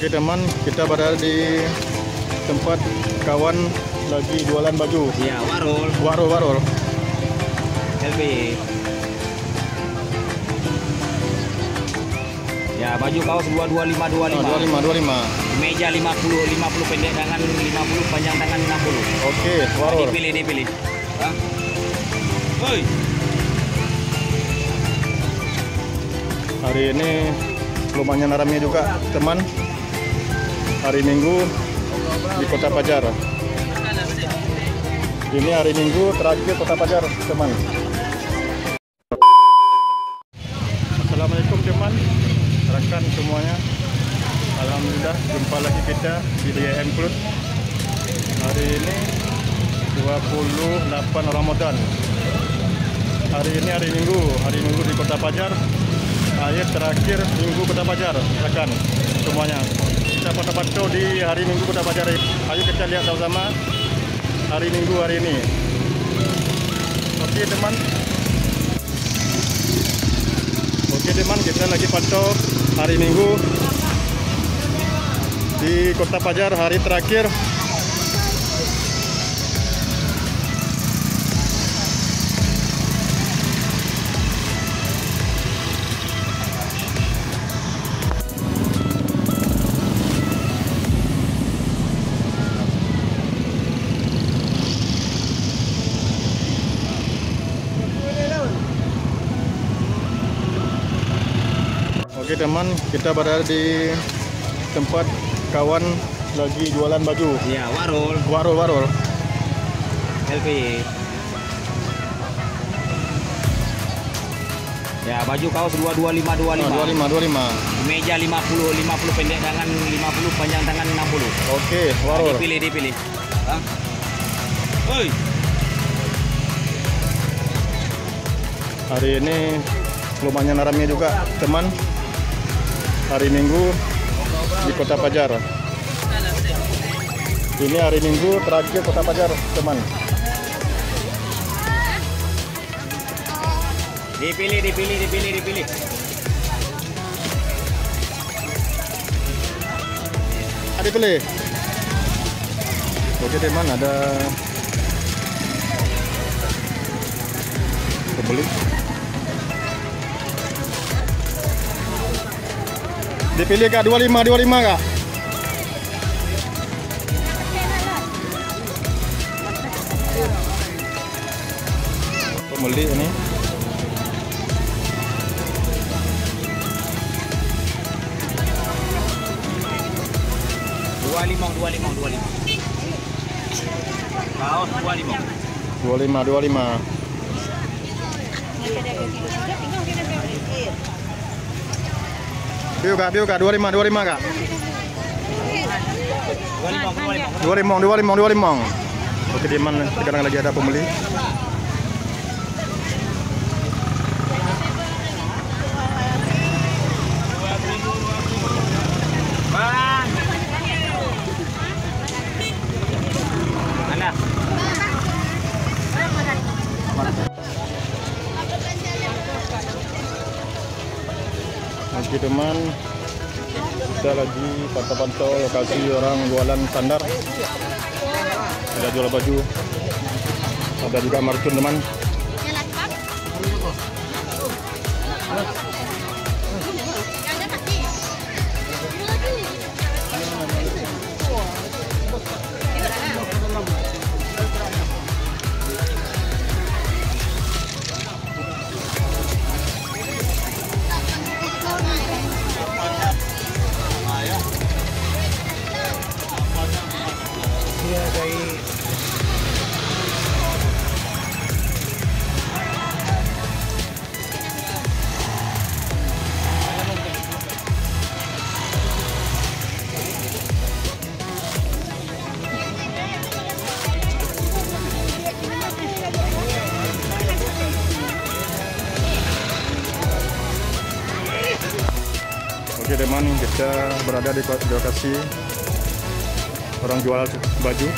Oke teman, kita berada di tempat kawan lagi jualan baju. Iya, warul. Warul. LB. Ya, baju kaos 25. Meja 50 pendek tangan 50, panjang tangan 60. Oke, warul. Dipilih. Hah? Woi. Hari ini lumayan ramai juga teman. Hari Minggu di Kota Pajar. Ini hari Minggu terakhir Kota Pajar teman. Assalamualaikum teman, rekan semuanya. Alhamdulillah jumpa lagi kita di DIM Plus. Hari ini 28 Ramadan. Hari ini hari Minggu di Kota Pajar. Akhir terakhir Minggu Kota Pajar, rekan semuanya. Kita foto-foto di hari Minggu Kota Pajar. Ayo kita lihat sama-sama hari Minggu hari ini. Oke teman, kita lagi pantau hari Minggu di Kota Pajar hari terakhir. Oke teman, kita berada di tempat kawan lagi jualan baju. Iya, warul. Warul. LB. Ya, baju kaos 25. Meja 50 pendek tangan 50, panjang tangan 60. Oke, warul. Dipilih. Hah? Woi. Hari ini lumayan ramai juga teman. Hari Minggu di Kota Pajar. Ini hari Minggu terakhir Kota Pajar teman. Dipilih. Dipilih. Oke teman, ada pembeli. Dipilih kak 25 kak. Pembeli ini. Dua limong. Kaos 25. Biu kak 25 kak. 25. Oke teman, sekarang lagi ada pembeli. Bang. Mana? Oke teman, kita lagi pantau-pantau lokasi orang jualan sandar. Ada jual baju, ada juga markun teman. Oke teman, kita berada di lokasi orang jual baju.